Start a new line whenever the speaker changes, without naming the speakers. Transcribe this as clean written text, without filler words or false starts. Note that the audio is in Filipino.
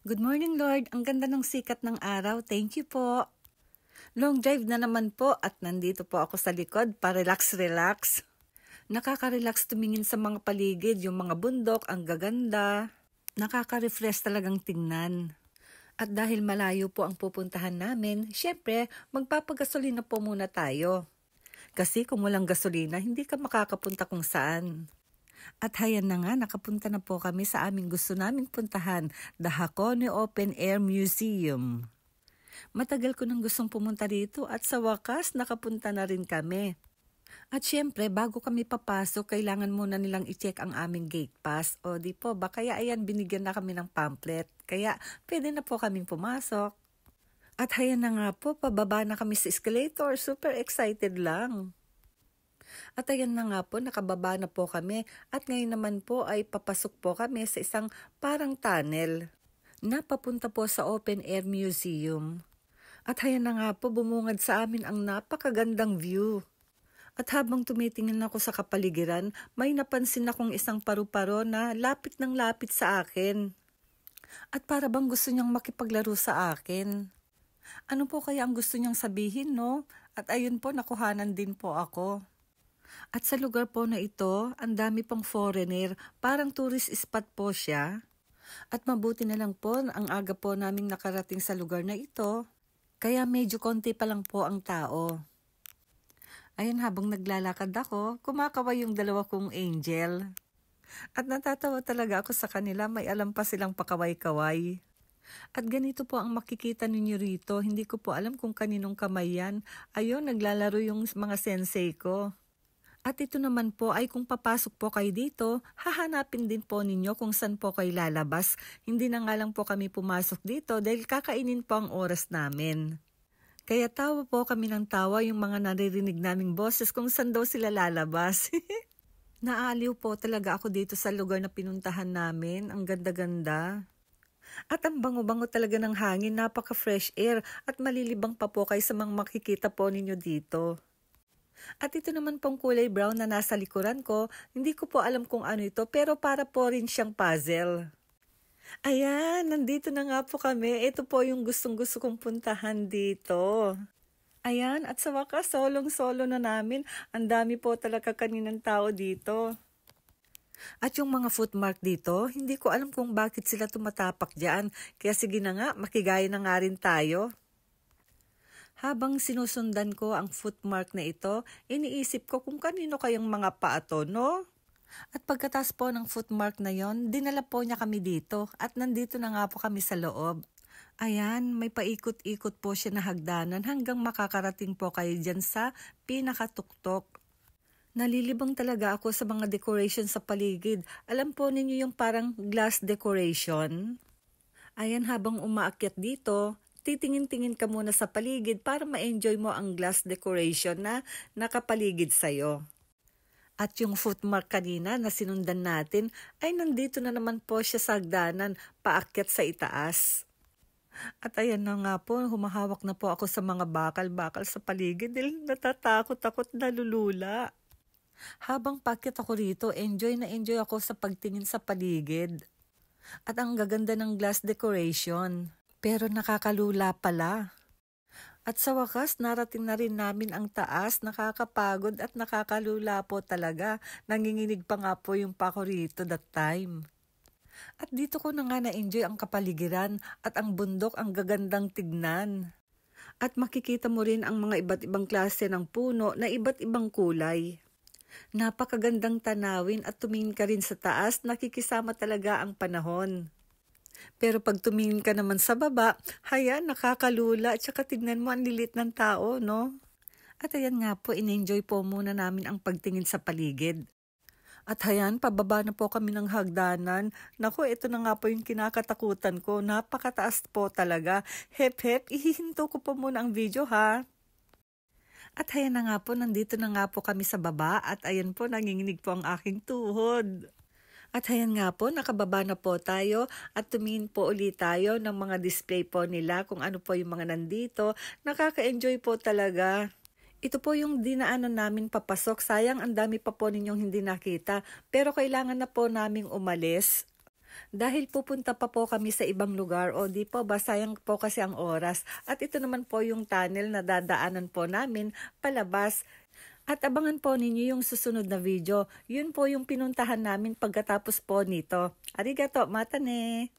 Good morning, Lord. Ang ganda ng sikat ng araw. Thank you po. Long drive na naman po at nandito po ako sa likod para relax. Nakaka-relax tumingin sa mga paligid, yung mga bundok, ang gaganda. Nakaka-refresh talagang tingnan. At dahil malayo po ang pupuntahan namin, syempre, magpapagasolina po muna tayo. Kasi kung walang gasolina, hindi ka makakapunta kung saan. At hayan na nga, nakapunta na po kami sa aming gusto naming puntahan, the Hakone Open Air Museum. Matagal ko nang gustong pumunta rito at sa wakas nakapunta na rin kami. At syempre, bago kami papasok, kailangan muna nilang i-check ang aming gate pass. O di po, kaya ayan, binigyan na kami ng pamphlet. Kaya pwede na po kaming pumasok. At hayan na nga po, pababa na kami sa escalator. Super excited lang. At ayan na nga po, nakababa na po kami at ngayon naman po ay papasok po kami sa isang parang tunnel na papunta po sa Open Air Museum. At ayan na nga po, bumungad sa amin ang napakagandang view. At habang tumitingin ako sa kapaligiran, may napansin akong isang paru-paro na lapit ng lapit sa akin. At para bang gusto niyang makipaglaro sa akin. Ano po kaya ang gusto niyang sabihin, no? At ayun po, nakuhanan din po ako. At sa lugar po na ito, ang dami pang foreigner, parang tourist spot po siya. At mabuti na lang po, ang aga po naming nakarating sa lugar na ito, kaya medyo konti pa lang po ang tao. Ayun, habang naglalakad ako, kumakaway yung dalawa kong angel. At natatawa talaga ako sa kanila, may alam pa silang pakaway-kaway. At ganito po ang makikita ninyo rito, hindi ko po alam kung kaninong kamay yan. Ayun, naglalaro yung mga sensei ko. At ito naman po ay kung papasok po kayo dito, hahanapin din po ninyo kung saan po kayo lalabas. Hindi na nga lang po kami pumasok dito dahil kakainin po ang oras namin. Kaya tawa po kami ng tawa yung mga naririnig naming boses kung saan daw sila lalabas. Naaliw po talaga ako dito sa lugar na pinuntahan namin. Ang ganda-ganda. At ang bango-bango talaga ng hangin, napaka-fresh air at malilibang pa po kayo sa mga makikita po ninyo dito. At ito naman pong kulay brown na nasa likuran ko, hindi ko po alam kung ano ito pero para po rin siyang puzzle. Ayan, nandito na nga po kami. Ito po yung gustong-gusto kong puntahan dito. Ayan, at sa wakas, solong-solo na namin. Ang dami po talaga kaninang tao dito. At yung mga footmark dito, hindi ko alam kung bakit sila tumatapak dyan. Kaya sige na nga, makigaya na nga rin tayo. Habang sinusundan ko ang footmark na ito, iniisip ko kung kanino kayang mga paato, no? At pagkatas po ng footmark na yon, dinala po niya kami dito at nandito na nga po kami sa loob. Ayan, may paikot-ikot po siya na hagdanan hanggang makakarating po kayo dyan sa pinakatuktok. Nalilibang talaga ako sa mga decoration sa paligid. Alam po ninyo yung parang glass decoration? Ayan, habang umaakyat dito, titingin-tingin ka muna sa paligid para ma-enjoy mo ang glass decoration na nakapaligid sa'yo. At yung footmark kanina na sinundan natin ay nandito na naman po siya sa hagdanan, paakyat sa itaas. At ayan na nga po, humahawak na po ako sa mga bakal-bakal sa paligid dahil natatakot ako't nalulula. Habang paakyat ako rito, enjoy na enjoy ako sa pagtingin sa paligid. At ang gaganda ng glass decoration. Pero nakakalula pala. At sa wakas, narating na rin namin ang taas, nakakapagod at nakakalula po talaga. Nanginginig pa nga po yung pako rito that time. At dito ko na nga na-enjoy ang kapaligiran at ang bundok ang gagandang tignan. At makikita mo rin ang mga iba't ibang klase ng puno na iba't ibang kulay. Napakagandang tanawin at tumingin ka rin sa taas, nakikisama talaga ang panahon. Pero pag tumingin ka naman sa baba, hayan, nakakalula at saka tignan mo ang lilit ng tao, no? At ayan nga po, in-enjoy po muna namin ang pagtingin sa paligid. At hayan, pababa na po kami ng hagdanan. Naku, ito na nga po yung kinakatakutan ko. Napakataas po talaga. Hep, ihihinto ko po muna ang video, ha? At ayan na nga po, nandito na nga po kami sa baba at ayan po, nanginginig po ang aking tuhod. At ayan nga po, nakababa na po tayo at tumingin po ulit tayo ng mga display po nila kung ano po yung mga nandito. Nakaka-enjoy po talaga. Ito po yung dinaanan namin papasok. Sayang ang dami pa po ninyong hindi nakita pero kailangan na po naming umalis. Dahil pupunta pa po kami sa ibang lugar o di po ba sayang po kasi ang oras. At ito naman po yung tunnel na dadaanan po namin palabas. At abangan po ninyo yung susunod na video. Yun po yung pinuntahan namin pagkatapos po nito. Arigato, mata ne!